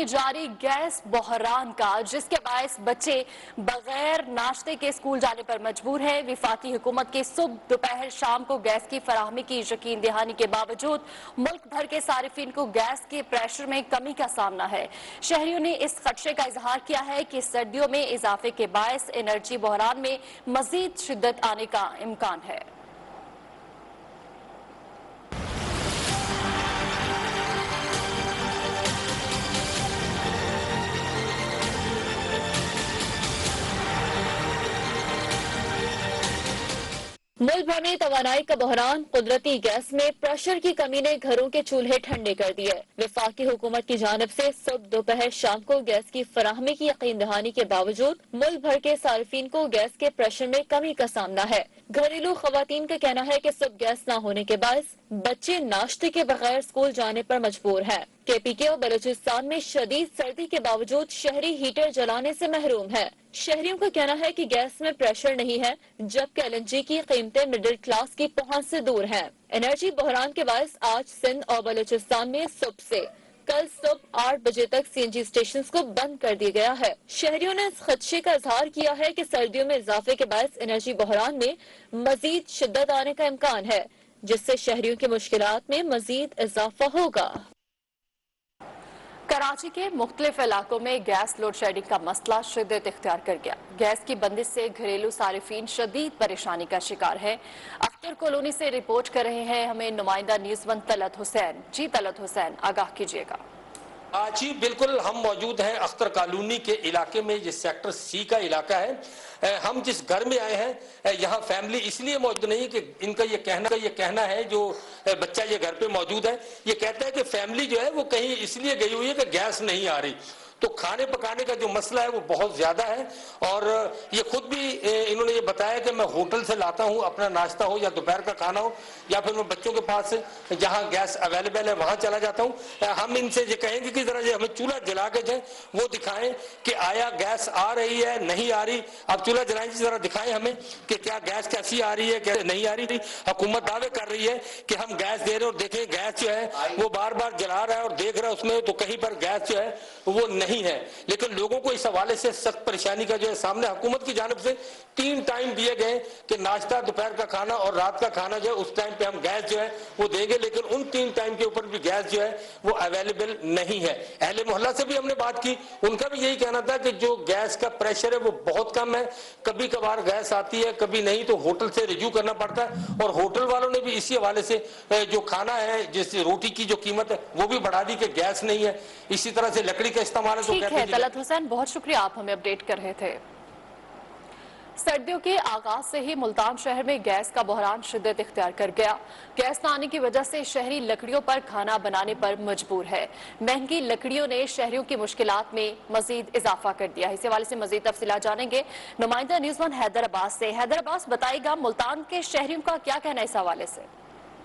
में जारी गैस बहरान का, जिसके बायस बच्चे बगैर नाश्ते के स्कूल जाने पर मजबूर है। विफाकी हुकूमत के सुबह दोपहर शाम को गैस की फराहमी की यकीन दहानी के बावजूद मुल्क भर के सारिफिन को गैस के प्रेशर में कमी का सामना है। शहरियों ने इस खदशे का इजहार किया है कि सर्दियों में इजाफे के बायस एनर्जी बहरान में मजीद शिद्दत आने का इम्कान है। मुल्क भर में तवानाई का बहरान, कुदरती गैस में प्रेशर की कमी ने घरों के चूल्हे ठंडे कर दिए। विफाकी हुकूमत की जानिब से सुबह दोपहर शाम को गैस की फराहमी की यकीन दहानी के बावजूद मुल्क भर के सार्फिन को गैस के प्रेशर में कमी का सामना है। घरेलू खवातीन का कहना है कि सुबह गैस न होने के बायस बच्चे नाश्ते के बगैर स्कूल जाने पर मजबूर हैं। KPK और बलूचिस्तान में शदीद सर्दी के बावजूद शहरी हीटर जलाने से महरूम है। शहरियों का कहना है कि गैस में प्रेशर नहीं है, जबकि LNG की कीमतें मिडिल क्लास की पहुंच से दूर हैं। एनर्जी बहरान के बायस आज सिंध और बलूचिस्तान में सुबह से कल सुबह 8 बजे तक CNG स्टेशन को बंद कर दिया गया है। शहरियों ने इस खदशे का इजहार किया है कि सर्दियों में इजाफे के बायस एनर्जी बहरान में मजीद शिद्दत आने का इम्कान है, जिससे शहरियों की मुश्किलात में मजीद इजाफा होगा। कराची के मुख्तलिफ इलाकों में गैस लोड शेडिंग का मसला शिद्दत इख्तियार कर गया। गैस की बंदिश से घरेलू सारिफीन शदीद परेशानी का शिकार है। अख्तर कॉलोनी से रिपोर्ट कर रहे हैं हमें नुमाइंदा न्यूज़ 1 तलत हुसैन। जी तलत हुसैन, आगाह कीजिएगा। जी बिल्कुल, हम मौजूद हैं अख्तर कॉलोनी के इलाके में, ये सेक्टर C का इलाका है। हम जिस घर में आए हैं यहाँ फैमिली इसलिए मौजूद नहीं कि इनका ये कहना है, जो बच्चा ये घर पे मौजूद है, ये कहता है कि फैमिली जो है वो कहीं इसलिए गई हुई है कि गैस नहीं आ रही। तो खाने पकाने का जो मसला है वो बहुत ज्यादा है। और ये खुद भी इन्होंने ये बताया कि मैं होटल से लाता हूँ, अपना नाश्ता हो या दोपहर का खाना हो, या फिर मैं बच्चों के पास जहाँ गैस अवेलेबल है वहां चला जाता हूँ। हम इनसे ये कहेंगे कि जरा हमें चूल्हा जला के जाए, वो दिखाएं कि आया गैस आ रही है नहीं आ रही। अब चूल्हा जलाएं, जरा दिखाएं हमें कि क्या गैस कैसी आ रही है, क्या नहीं आ रही। हुकूमत दावे कर रही है कि हम गैस दे रहे हैं और देखें गैस जो है वो बार बार जला रहा है और देख रहा है उसमें, तो कहीं पर गैस जो है वो नहीं है। लेकिन लोगों को इस हवाले से सख्त परेशानी का जो है सामने हुकूमत की जानिब से 3 टाइम दिए गए कि नाश्ता, दोपहर का खाना और रात का खाना जो है उस टाइम पे हम गैस जो है वो देंगे, लेकिन उन 3 टाइम के ऊपर भी गैस जो है वो अवेलेबल नहीं है। अहले मोहल्ला से भी हमने बात की, उनका भी यही कहना था कि जो गैस का प्रेशर है वो बहुत कम है, कभी कभार गैस आती है कभी नहीं, तो होटल से रिज्यू करना पड़ता है। और होटल वालों ने भी इसी हवाले से जो खाना है, जैसे रोटी की जो कीमत है वो भी बढ़ा दी कि गैस नहीं है। इसी तरह से लकड़ी का इस्तेमाल है। ठीक है तलत हुसैन, बहुत शुक्रिया, आप हमें अपडेट कर रहे थे। सर्दियों के आगाज से ही मुल्तान शहर में गैस का बहरान शिद्दत इख्तियार कर गया। गैस न आने की वजह से शहरी लकड़ियों पर खाना बनाने पर मजबूर है। महंगी लकड़ियों ने शहरियों की मुश्किलात में मजीद इजाफा कर दिया है। इस हवाले से मजीद तफसीलात जानेंगे नुमाइंदा न्यूज़ 1 हैदराबाद से। हैदराबाद बताएगा मुल्तान के शहरियों का क्या कहना है इस हवाले से।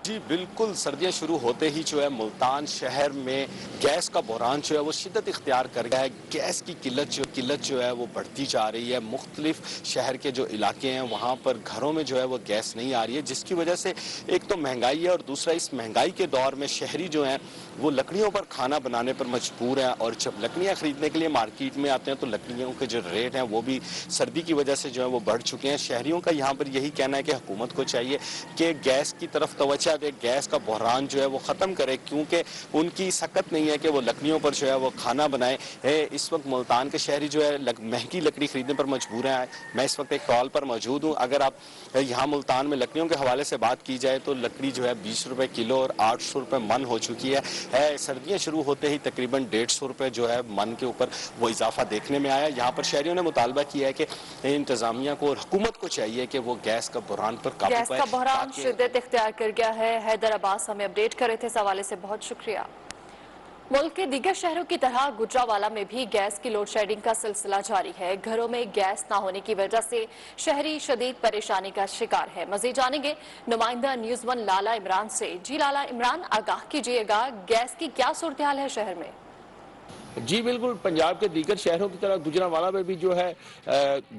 जी बिल्कुल, सर्दियां शुरू होते ही जो है मुल्तान शहर में गैस का बहरान जो है वो शिद्दत इख्तियार कर गया है। गैस की किल्लत जो है वो बढ़ती जा रही है। मुख्तलिफ शहर के जो इलाके हैं वहाँ पर घरों में जो है वो गैस नहीं आ रही है, जिसकी वजह से एक तो महंगाई है और दूसरा इस महंगाई के दौर में शहरी जो हैं वो लकड़ियों पर खाना बनाने पर मजबूर हैं। और जब लकड़ियाँ खरीदने के लिए मार्केट में आते हैं तो लकड़ियों के जो रेट हैं वो भी सर्दी की वजह से जो है वो बढ़ चुके हैं। शहरियों का यहाँ पर यही कहना है कि हुकूमत को चाहिए कि गैस की तरफ तवज्जो दे, गैस का बहरान जो है वो ख़त्म करे, क्योंकि उनकी सकत नहीं है कि वो लकड़ियों पर जो है वो खाना बनाए। इस वक्त मुल्तान के शहरी जो है महंगी लकड़ी खरीदने पर मजबूर हैं। मैं इस वक्त एक स्टॉल पर मौजूद हूँ। अगर आप यहाँ मुल्तान में लकड़ियों के हवाले से बात की जाए तो लकड़ी जो है 20 रुपए किलो और 800 रुपए मन हो चुकी है। सर्दियाँ शुरू होते ही तकरीबन 150 रुपए जो है मन के ऊपर वो इजाफा देखने में आया। यहाँ पर शहरियों ने मुतालबा किया है कि इंतजामिया को और हुकूमत को चाहिए कि वो गैस का बहरान पर काबू पाए। बहरान शिद्दत इख्तियार कर गया है। हैदराबाद हमें अपडेट कर रहे थे, इस हवाले से बहुत शुक्रिया। मुल्क के दीगर शहरों की तरह गुजरावाला में भी गैस की लोड शेडिंग का सिलसिला जारी है। घरों में गैस न होने की वजह से शहरी शदीद परेशानी का शिकार है। मजीद जानेंगे नुमाइंदा न्यूज़ 1 लाला इमरान से। जी लाला इमरान, आगाह कीजिएगा, गैस की क्या सूरत हाल है शहर में। जी बिल्कुल, पंजाब के दीगर शहरों की तरह गुजरांवाला में भी जो है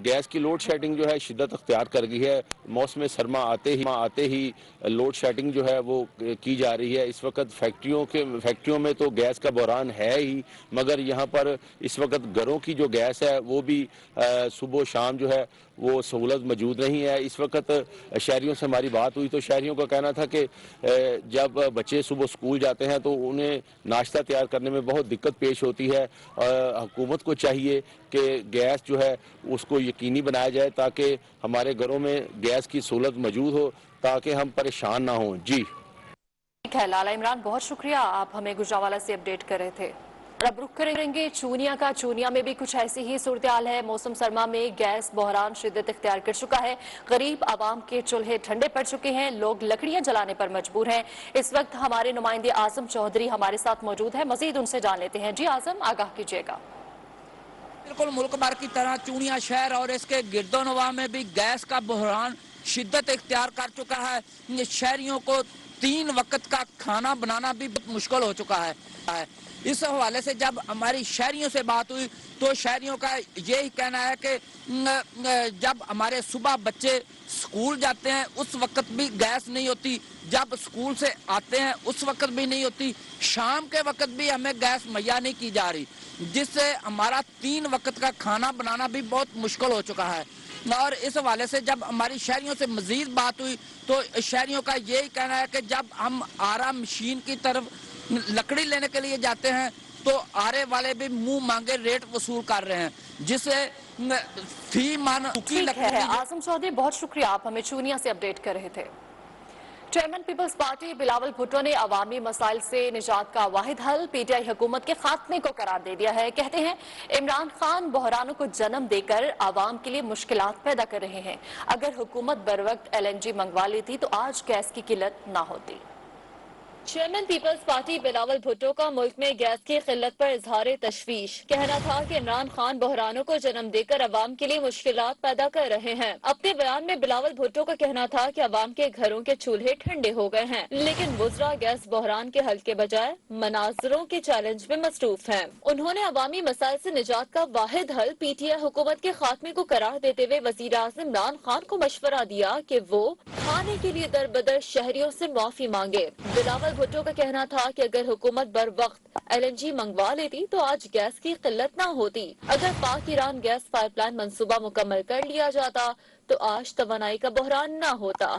गैस की लोड शेडिंग जो है शिद्दत अख्तियार कर गई है। मौसम सरमा आते ही लोड शेडिंग जो है वो की जा रही है। इस वक्त फैक्ट्रियों में तो गैस का बहरान है ही, मगर यहाँ पर इस वक्त घरों की जो गैस है वो भी सुबह शाम जो है वो सहूलत मौजूद नहीं है। इस वक्त शहरियों से हमारी बात हुई तो शहरियों का कहना था कि जब बच्चे सुबह स्कूल जाते हैं तो उन्हें नाश्ता तैयार करने में बहुत दिक्कत पेश होती है। हुकूमत को चाहिए कि गैस जो है उसको यकीनी बनाया जाए ताकि हमारे घरों में गैस की सहूलत मौजूद हो, ताकि हम परेशान ना हों। जी ठीक है लाला इमरान, बहुत शुक्रिया, आप हमें गुजरांवाला से अपडेट कर रहे थे। अब रुख करेंगे चूनिया का। चूनिया में भी कुछ ऐसी ही सूरत हाल है। मौसम सरमा में गैस बहरान शिद्दत इख्तियार कर चुका है। गरीब आवाम के चूल्हे ठंडे पड़ चुके हैं, लोग लकड़ियां जलाने पर मजबूर हैं। इस वक्त हमारे नुमाइंदे आजम चौधरी हमारे साथ मौजूद है, मजीद उनसे जान लेते हैं। जी आजम, आगाह कीजिएगा। बिल्कुल मुल्क भर की तरह चूनिया शहर और इसके गिरदोनवा में भी गैस का बहरान शिद्दत इख्तियार कर चुका है। शहरियों को 3 वक्त का खाना बनाना भी मुश्किल हो चुका है। इस हवाले से जब हमारी शहरियों से बात हुई तो शहरियों का यही कहना है कि जब हमारे सुबह बच्चे स्कूल जाते हैं उस वक्त भी गैस नहीं होती, जब स्कूल से आते हैं उस वक्त भी नहीं होती, शाम के वक्त भी हमें गैस मुहैया नहीं की जा रही, जिससे हमारा 3 वक्त का खाना बनाना भी बहुत मुश्किल हो चुका है। और इस हवाले से जब हमारी शहरियों से मजीद बात हुई तो शहरियों का यही कहना है कि जब हम आरा मशीन की तरफ लकड़ी लेने के लिए जाते हैं तो आरे वाले भी मुंह मांगे रेट वसूल कर रहे हैं, जिससे फी मन आजम चौधरी, बहुत शुक्रिया, आप हमें चूनिया से अपडेट कर रहे थे। Chairman Peoples Party Bilawal Bhutto ने अवामी मसाइल से निजात का वाहिद हल पीटीआई हुकूमत के खात्मे को करार दे दिया है। कहते हैं इमरान खान बहरानों को जन्म देकर आवाम के लिए मुश्किलात पैदा कर रहे हैं। अगर हुकूमत बर वक्त LNG मंगवा लेती तो आज गैस की किल्लत ना होती। Chairman Peoples Party Bilawal Bhutto का मुल्क में गैस की किल्लत पर इजहार तशवीश। कहना था कि इमरान खान बहरानों को जन्म देकर अवाम के लिए मुश्किलात पैदा कर रहे हैं। अपने बयान में बिलावल भुट्टो का कहना था कि अवाम के घरों के चूल्हे ठंडे हो गए हैं, लेकिन वुज़रा गैस बहरान के हल के बजाय मनाजरों के चैलेंज में मसरूफ हैं। उन्होंने अवामी मसाइल से निजात का वाहिद हल PTI हुकूमत के खात्मे को करार देते हुए वज़ीर आज़म इमरान खान को मशवरा दिया कि वो खाने के लिए दर बदर शहरियों से माफी मांगे। बिलावल भुट्टो का कहना था कि अगर हुकूमत बर वक्त LNG मंगवा लेती तो आज गैस की किल्लत न होती। अगर पाक ईरान गैस पाइपलाइन मंसूबा मुकम्मल कर लिया जाता तो आज तवानाई का बहरान न होता।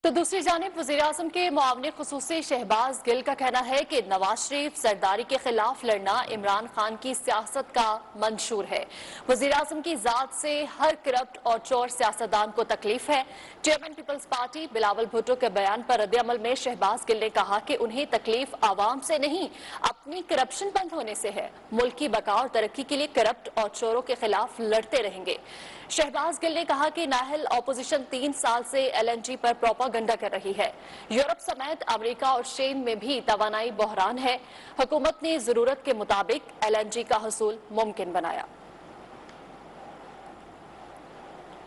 तो दूसरी जानिब वज़ीर आज़म के मुआविन ख़ुसूसी शहबाज गिल का कहना है कि नवाज शरीफ सरदारी के खिलाफ लड़ना इमरान खान की सियासत का मंशूर है। वज़ीर आज़म की जात से हर करप्ट और चोर सियासतदान को तकलीफ है। Chairman Peoples Party Bilawal Bhutto के बयान पर रद्द-ए-अमल में शहबाज गिल ने कहा कि उन्हें तकलीफ आवाम से नहीं, अपनी करप्शन बंद होने से है। मुल्क की बका और तरक्की के लिए करप्ट और चोरों के खिलाफ लड़ते रहेंगे। शहबाज गिल ने कहा कि नाहल ऑपोजिशन 3 साल से LNG पर प्रोपागंडा कर रही है। यूरोप समेत अमेरिका और चीन में भी तवानाई बहरान है। हुकूमत ने जरूरत के मुताबिक LNG का हसूल मुमकिन बनाया।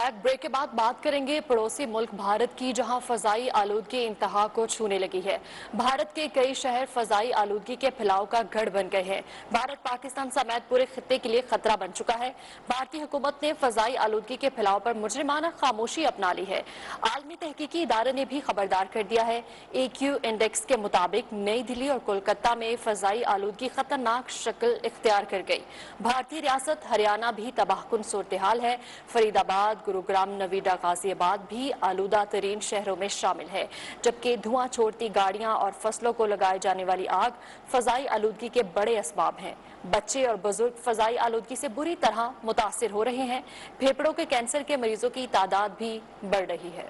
ब्रेक के बाद बात करेंगे पड़ोसी मुल्क भारत की, जहां फजाई आलूदगी इंतहा को छूने लगी है। भारत के कई शहर फजाई आलूदगी के फैलाव का गढ़ बन गए हैं। भारत पाकिस्तान समेत पूरे खित्ते के लिए खतरा बन चुका है। भारतीय हुकूमत ने फजाई आलूदगी के फैलाव पर मुजरिमाना खामोशी अपना ली है। आलमी तहकीकी इदारे ने भी खबरदार कर दिया है। AQ इंडेक्स के मुताबिक नई दिल्ली और कोलकाता में फजाई आलूदगी खतरनाक शक्ल इख्तियार कर गई। भारतीय रियासत हरियाणा भी तबाहकुन सूरत हाल है। फरीदाबाद, गुरुग्राम, नवीदा, गाजियाबाद भी आलूदा तरीन शहरों में शामिल है, जबकि धुआं छोड़ती गाड़ियां और फसलों को लगाए जाने वाली आग फजाई आलूदगी के बड़े असबाब हैं। बच्चे और बुजुर्ग फजाई आलूदगी से बुरी तरह मुतासिर हो रहे हैं। फेफड़ों के कैंसर के मरीजों की तादाद भी बढ़ रही है।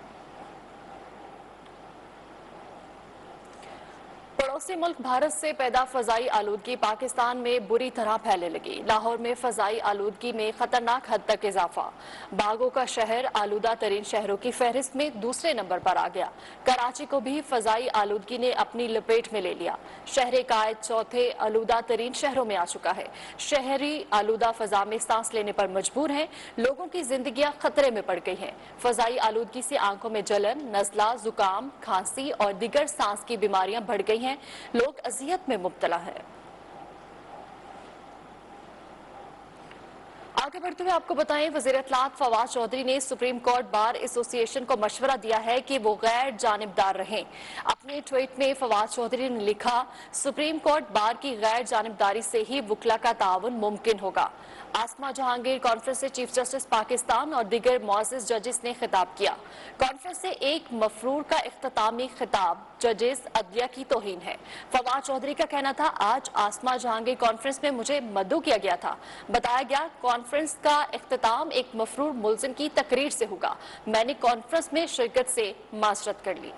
पड़ोसी मुल्क भारत से पैदा फजाई आलूदगी पाकिस्तान में बुरी तरह फैलने लगी। लाहौर में फजाई आलूदगी में खतरनाक हद तक इजाफा। बागों का शहर आलूदा तरीन शहरों की फहरिस्त में दूसरे नंबर पर आ गया। कराची को भी फजाई आलूदगी ने अपनी लपेट में ले लिया। शहर कायद चौथे आलूदा तरीन शहरों में आ चुका है। शहरी आलूदा फजा में सांस लेने पर मजबूर हैं। लोगों की जिंदगियां खतरे में पड़ गई हैं। फजाई आलूदगी से आंखों में जलन, नजला, जुकाम, खांसी और दीगर सांस की बीमारियां बढ़ गई हैं। लोग अजियत में मुब्तला है। आगे बढ़ते हुए आपको बताएं, वज़ीर इत्तलात फवाद चौधरी ने सुप्रीम कोर्ट बार एसोसिएशन को मशवरा दिया है कि वो गैर जानिबदार रहें। अपने ट्वीट में फवाद चौधरी ने लिखा, सुप्रीम कोर्ट बार की गैर जानिबदारी से ही वुकला का ताउन मुमकिन होगा। आसमा जहांगीर कॉन्फ्रेंस से चीफ जस्टिस पाकिस्तान और दीगर मुअज़्ज़िज़ जजेस ने खिताब किया। कॉन्फ्रेंस से एक मफरूर का इख्तितामी खिताब जजेस अदलिया की तौहीन है। फवाद चौधरी का कहना था, आज आसमा जहांगीर कॉन्फ्रेंस में मुझे मद्दू किया गया था। बताया गया कॉन्फ्रेंस का इख्तिताम एक मफरूर मुल्ज़िम की तकरीर से होगा। मैंने कॉन्फ्रेंस में शिरकत से माज़रत कर ली।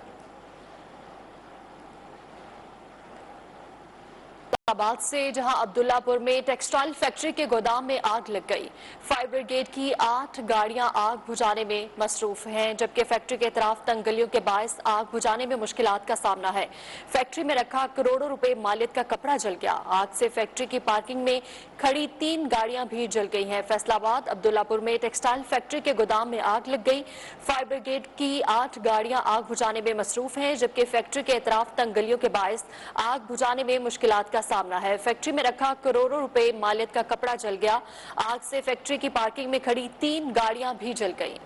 इस्लामाबाद से जहां अब्दुल्लापुर में टेक्सटाइल फैक्ट्री के गोदाम में आग लग गई। फायर ब्रिगेड की 8 गाड़ियां आग बुझाने में मसरूफ हैं, जबकि फैक्ट्री के तरफ तंगलियों के बायस आग बुझाने में मुश्किलात का सामना है। फैक्ट्री में रखा करोड़ों रुपए मालियत का कपड़ा जल गया। आग से फैक्ट्री की पार्किंग में खड़ी 3 गाड़ियां भी जल गई हैं। फैसलाबाद अब्दुल्लापुर में टेक्सटाइल फैक्ट्री के गोदाम में आग लग गई। फायर ब्रिगेड की 8 गाड़ियां आग बुझाने में मसरूफ हैं, जबकि फैक्ट्री के तरफ तंगलियों के बायस आग बुझाने में मुश्किलात का सामना है। फैक्ट्री में रखा करोड़ों रुपए मालियत का कपड़ा जल गया। आग से फैक्ट्री की पार्किंग में खड़ी 3 गाड़ियां भी जल गईं।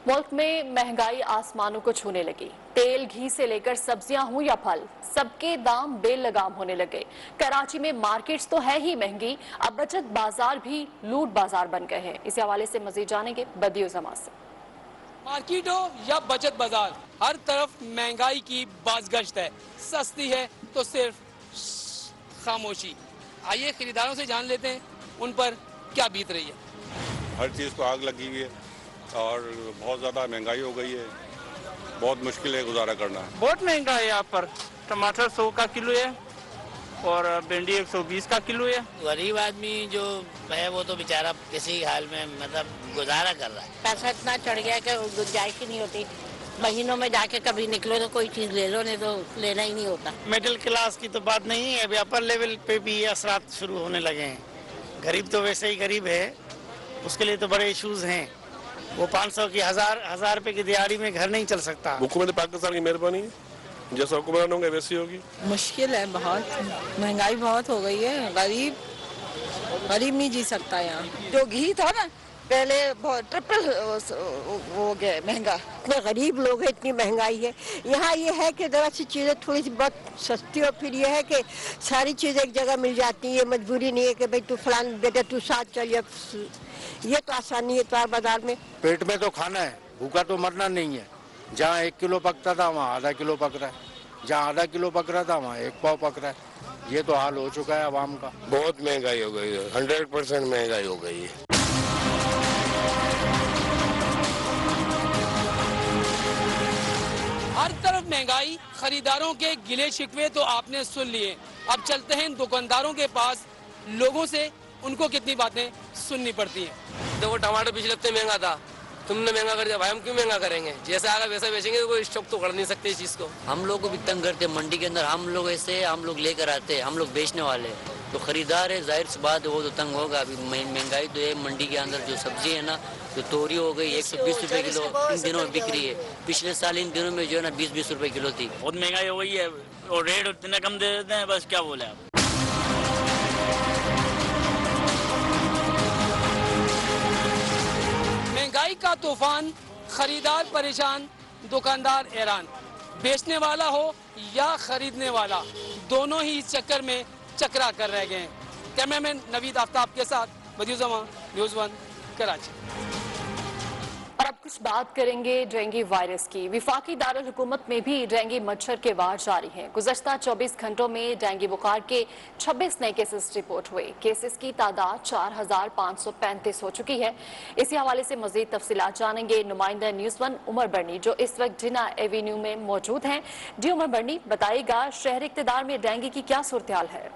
मुल्क में महंगाई आसमानों को छूने लगी। तेल घी से लेकर सब्जियां हो या फल, सबके दाम बेलगाम होने लगे। कराची में मार्केट्स तो है ही महंगी, अब बचत बाजार भी लूट बाजार बन गए हैं। इस हवाले से मजीद जानेंगे बदियो जमा से। मार्केट हो या बचत बाजार, हर तरफ महंगाई की बाज़गश्त है। सस्ती है तो सिर्फ खामोशी। आइए खरीदारों से जान लेते हैं उन पर क्या बीत रही है। हर चीज़ को आग लगी हुई है और बहुत ज़्यादा महंगाई हो गई है। बहुत मुश्किल है गुजारा करना। बहुत महंगा है यहाँ पर। टमाटर 100 का किलो है और भिंडी 120 का किलो है। गरीब आदमी जो है वो तो बेचारा किसी हाल में मतलब गुजारा कर रहा है। पैसा इतना चढ़ गया कि गुंजाइश ही नहीं होती। महीनों में जाके कभी निकलो तो कोई चीज ले लो, नहीं तो लेना ही नहीं होता। मिडिल क्लास की तो बात नहीं है, अभी अपर लेवल पे भी असरात शुरू होने लगे हैं। गरीब तो वैसे ही गरीब है, उसके लिए तो बड़े इश्यूज हैं। वो 500 की हजार रुपए की दिहाड़ी में घर नहीं चल सकता। हुकूमत पाकिस्तान की मेहरबानी है, जैसा हुक्मरान होंगे वैसी होगी। मुश्किल है, बहुत महंगाई बहुत हो गई है। गरीब नहीं जी सकता यहाँ। जो घी था ना पहले बहुत ट्रिपल हो गया महंगा। इतने गरीब लोग हैं, इतनी महंगाई है। यहाँ ये है कि जरा सी चीज़ें थोड़ी सी बहुत सस्ती और फिर ये है कि सारी चीज़ें एक जगह मिल जाती है। मजबूरी नहीं है कि भाई तू फलान बेटा तू साथ चल, ये तो आसानी है तो बाजार में। पेट में तो खाना है, भूखा तो मरना नहीं है। जहाँ 1 किलो पकता था वहाँ आधा किलो पक रहा है, जहाँ आधा किलो पक रहा था वहाँ 1 पाव पक रहा है। ये तो हाल हो चुका है आवाम का। बहुत महंगाई हो गई है, 100% महंगाई हो गई है। हर तरफ महंगाई, खरीदारों के गिले शिकवे तो आपने सुन लिए। अब चलते हैं दुकानदारों के पास, लोगों से उनको कितनी बातें सुननी पड़ती हैं। देखो टमाटर पिछले हफ्ते महंगा था, तुमने महंगा कर दिया, भाई हम क्यों महंगा करेंगे? जैसा आगा वैसा बेचेंगे, तो कोई स्टॉक तो कर नहीं सकते इस चीज को। हम लोग को भी तंग करते मंडी के अंदर। हम लोग ऐसे हम लोग लेकर आते, हम लोग बेचने वाले तो खरीदार है, जाहिर सी बात है वो तो तंग होगा। अभी महंगाई तो है मंडी के अंदर। जो सब्जी है ना, तो तोरी हो गई 120 रुपए किलो इन दिनों में बिक रही है। पिछले साल इन दिनों में जो है ना 20-20 रुपए किलो थी। बहुत महंगाई हो गई है और रेट इतना कम दे देते हैं, बस क्या बोले आप। महंगाई का तूफान, खरीदार परेशान, दुकानदार हैरान। बेचने वाला हो या खरीदने वाला, दोनों ही इस चक्कर में चकरा कर रह गए हैं। कैमरामैन नवीद आफ्ताब के साथ बदियो जमा, न्यूज़ 1 कराची। और अब कुछ बात करेंगे डेंगू वायरस की। विफाकी दारुल हुकूमत में भी डेंगू मच्छर के वार जारी हैं। गुज़श्ता 24 घंटों में डेंगू बुखार के 26 नए केसेस रिपोर्ट हुए। केसेस की तादाद 4535 हो चुकी है। इसी हवाले से मजीद तफसीलात जानेंगे नुमाइंदा न्यूज़ 1 उमर बर्नी, जो इस वक्त जिना एवेन्यू में मौजूद हैं। जी उमर बर्नी, बताइएगा शहर इक़्तिदार में डेंगू की क्या सूरत हाल है?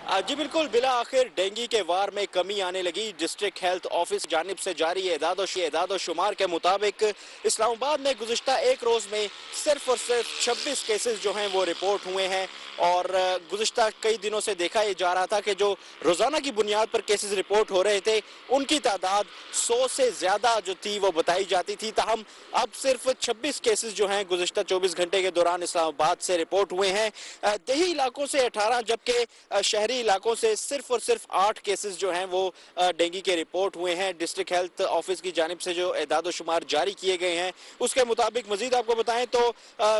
जी बिल्कुल, बिला आखिर डेंगू के वार में कमी आने लगी। डिस्ट्रिक्ट हेल्थ ऑफिस जानिब से जारी एदाद शुमार के मुताबिक इस्लामाबाद में गुज़िश्ता एक रोज़ में सिर्फ और सिर्फ 26 केसेस जो हैं वो रिपोर्ट हुए हैं। और गुज़िश्ता कई दिनों से देखा ये जा रहा था कि जो रोज़ाना की बुनियाद पर केसेस रिपोर्ट हो रहे थे उनकी तादाद 100 से ज़्यादा जो थी वो बताई जाती थी। ताहम अब सिर्फ 26 केसेस जो हैं गुज़िश्ता 24 घंटे के दौरान इस्लामाबाद से रिपोर्ट हुए हैं। देही इलाकों से 18 जबकि शहरी इलाकों से सिर्फ और सिर्फ 8 केसेस जो हैं वो डेंगू के रिपोर्ट हुए हैं। डिस्ट्रिक्ट हेल्थ ऑफिस की जानिब से जो एदाद शुमार जारी किए गए हैं उसके मुताबिक मजीद आपको बताएं तो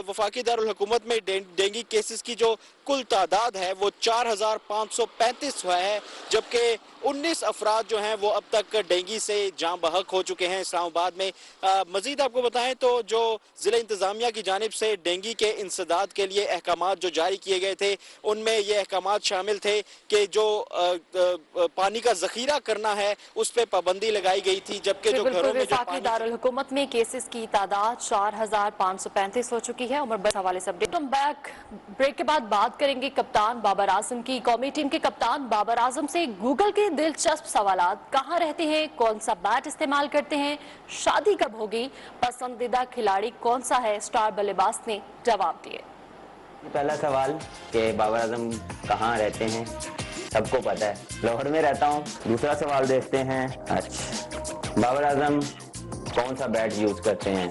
वफाकी दारुल हुकूमत में डेंगू केसेस की जो कुल तादाद है वो 4535 है, जबकि 19 अफराद जो हैं वो अब तक डेंगू से जाँ बहक हो चुके हैं इस्लामाबाद में। मजीद आपको बताएं तो जो जिला इंतजामिया की जानिब से डेंगू के इंसदाद के लिए अहकामात जो जारी किए गए थे उनमें ये अहकामात शामिल थे कि जो पानी का जखीरा करना है उस पर पाबंदी लगाई गई थी, जबकि जो घरों में वफाकी दारुल हुकूमत में केसेस की तादाद 4535 हो चुकी है। उमर बस हवाले से अपडेट। बैक ब्रेक के बाद बात करेंगे कप्तान बाबर आजम की। कौमी टीम के कप्तान बाबर आजम से गूगल के दिलचस्प सवालात, कहाँ रहते हैं, कौन सा बैट इस्तेमाल करते हैं, शादी कब होगी, पसंदीदा खिलाड़ी कौन सा है, स्टार बल्लेबाज ने जवाब दिए। पहला सवाल कि बाबर आजम कहाँ रहते हैं, सबको पता है, लाहौर में रहता हूँ। दूसरा सवाल देखते हैं, अच्छा बाबर आजम कौन सा बैट यूज करते हैं,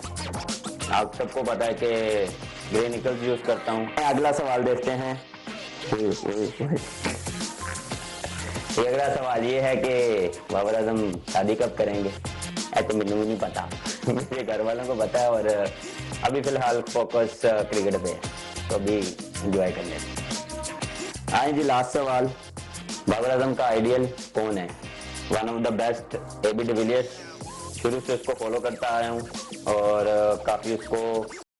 आप सबको पता है कि ग्रे निकल्स यूज करता हूँ। अगला सवाल देखते हैं, अगला सवाल ये है कि बाबर आजम शादी कब करेंगे। तो मैंने नहीं पता, मेरे घर वालों को पता है और अभी फिलहाल फोकस क्रिकेट पे है, तो अभी एंजॉय कर लेते। हाँ जी, लास्ट सवाल, बाबर आजम का आइडियल कौन है। One of the best AB de Villiers, शुरू से उसको फॉलो करता आया हूँ और काफ़ी उसको